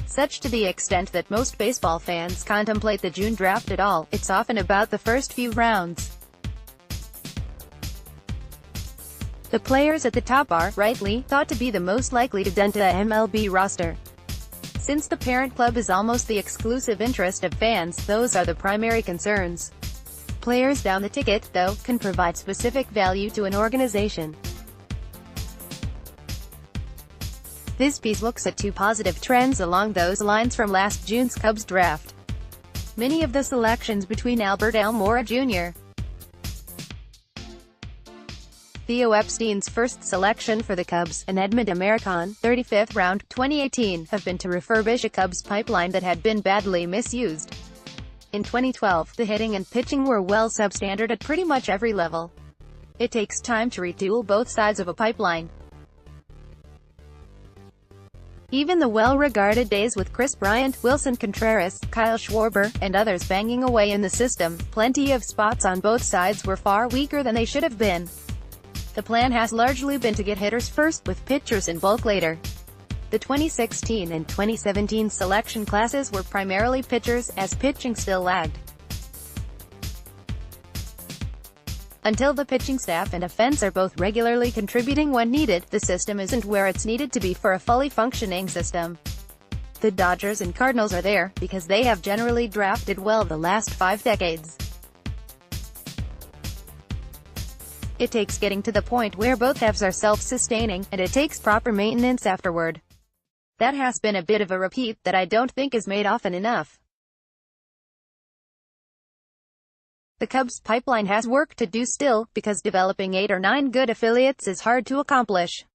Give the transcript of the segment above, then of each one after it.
Such to the extent that most baseball fans contemplate the June draft at all, it's often about the first few rounds. The players at the top are, rightly, thought to be the most likely to dent the MLB roster. Since the parent club is almost the exclusive interest of fans, those are the primary concerns. Players down the ticket, though, can provide specific value to an organization. This piece looks at two positive trends along those lines from last June's Cubs draft. Many of the selections between Albert Almora Jr. Theo Epstein's first selection for the Cubs, and Edmund American, 35th round, 2018, have been to refurbish a Cubs pipeline that had been badly misused. In 2012, the hitting and pitching were well substandard at pretty much every level. It takes time to retool both sides of a pipeline. Even the well-regarded days with Chris Bryant, Wilson Contreras, Kyle Schwarber, and others banging away in the system, plenty of spots on both sides were far weaker than they should have been. The plan has largely been to get hitters first, with pitchers in bulk later. The 2016 and 2017 selection classes were primarily pitchers, as pitching still lagged. Until the pitching staff and offense are both regularly contributing when needed, the system isn't where it's needed to be for a fully functioning system. The Dodgers and Cardinals are there, because they have generally drafted well the last 5 decades. It takes getting to the point where both halves are self-sustaining, and it takes proper maintenance afterward. That has been a bit of a repeat that I don't think is made often enough. The Cubs pipeline has work to do still, because developing 8 or 9 good affiliates is hard to accomplish.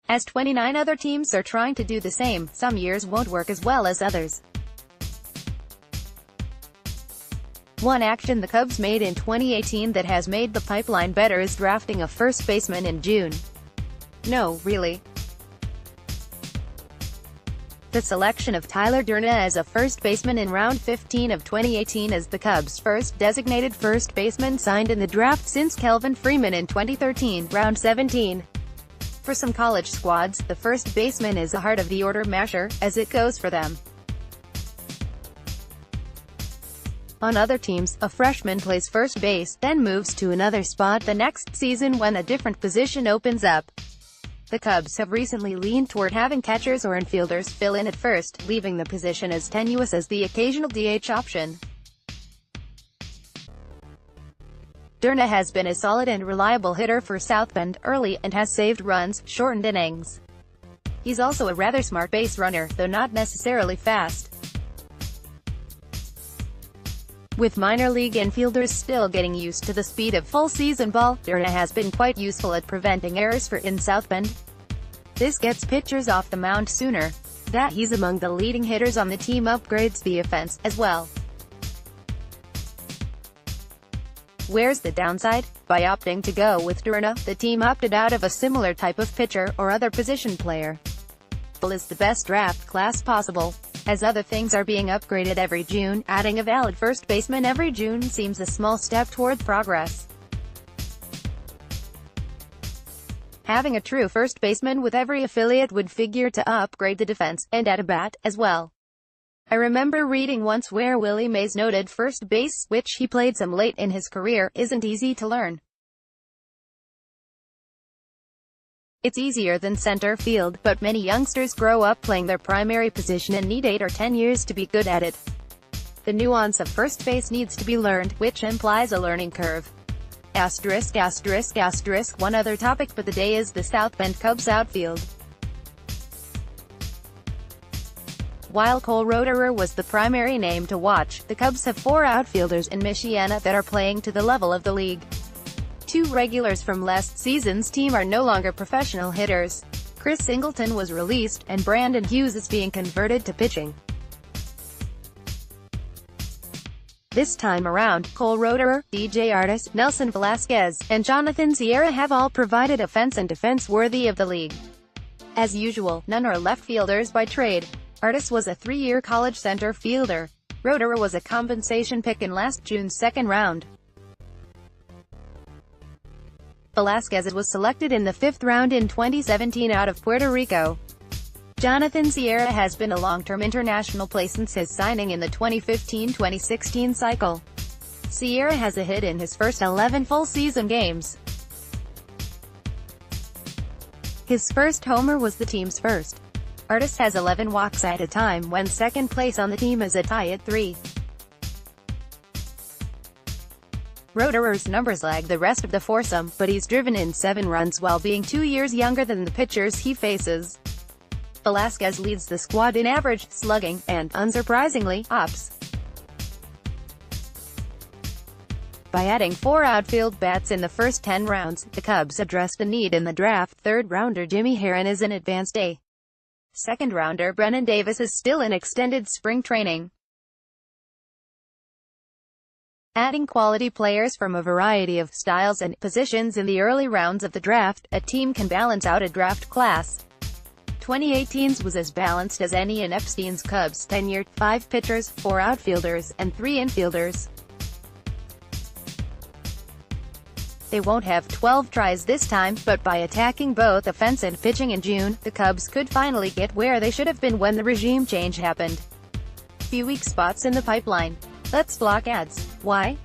As 29 other teams are trying to do the same, some years won't work as well as others. One action the Cubs made in 2018 that has made the pipeline better is drafting a first baseman in June. No, really. The selection of Tyler Durna as a first baseman in round 15 of 2018 as the Cubs' first designated first baseman signed in the draft since Kelvin Freeman in 2013, round 17. For some college squads, the first baseman is the heart of the order masher, as it goes for them. On other teams, a freshman plays first base, then moves to another spot the next season when a different position opens up. The Cubs have recently leaned toward having catchers or infielders fill in at first, leaving the position as tenuous as the occasional DH option. Durna has been a solid and reliable hitter for South Bend early, and has saved runs, shortened innings. He's also a rather smart base runner, though not necessarily fast. With minor league infielders still getting used to the speed of full-season ball, Durna has been quite useful at preventing errors in South Bend. This gets pitchers off the mound sooner. That he's among the leading hitters on the team upgrades the offense, as well. Where's the downside? By opting to go with Durna, the team opted out of a similar type of pitcher, or other position player. Is the best draft class possible. As other things are being upgraded every June, adding a valid first baseman every June seems a small step toward progress. Having a true first baseman with every affiliate would figure to upgrade the defense, and add a bat, as well. I remember reading once where Willie Mays noted first base, which he played some late in his career, isn't easy to learn. It's easier than center field, but many youngsters grow up playing their primary position and need 8 or 10 years to be good at it. The nuance of first base needs to be learned, which implies a learning curve. Asterisk, asterisk, asterisk. One other topic for the day is the South Bend Cubs outfield. While Cole Roederer was the primary name to watch, the Cubs have 4 outfielders in Michiana that are playing to the level of the league. 2 regulars from last season's team are no longer professional hitters. Chris Singleton was released, and Brandon Hughes is being converted to pitching. This time around, Cole Roederer, DJ Artis, Nelson Velasquez, and Jonathan Sierra have all provided offense and defense worthy of the league. As usual, none are left fielders by trade. Artis was a 3-year college center fielder. Roederer was a compensation pick in last June's second round. Velasquez was selected in the 5th round in 2017 out of Puerto Rico. Jonathan Sierra has been a long-term international player since his signing in the 2015-2016 cycle. Sierra has a hit in his first 11 full-season games. His first homer was the team's first. Artist has 11 walks at a time when second place on the team is a tie at 3. Roederer's numbers lag the rest of the foursome, but he's driven in 7 runs while being 2 years younger than the pitchers he faces. Velasquez leads the squad in average, slugging, and, unsurprisingly, ops. By adding 4 outfield bats in the first 10 rounds, the Cubs addressed a need in the draft. Third-rounder Jimmy Herron is in advanced A. Second-rounder Brennan Davis is still in extended spring training. Adding quality players from a variety of styles and positions in the early rounds of the draft, a team can balance out a draft class. 2018's was as balanced as any in Epstein's Cubs tenure: 5 pitchers, 4 outfielders, and 3 infielders. They won't have 12 tries this time, but by attacking both offense and pitching in June, the Cubs could finally get where they should have been when the regime change happened. Few weak spots in the pipeline. Let's block ads. Why?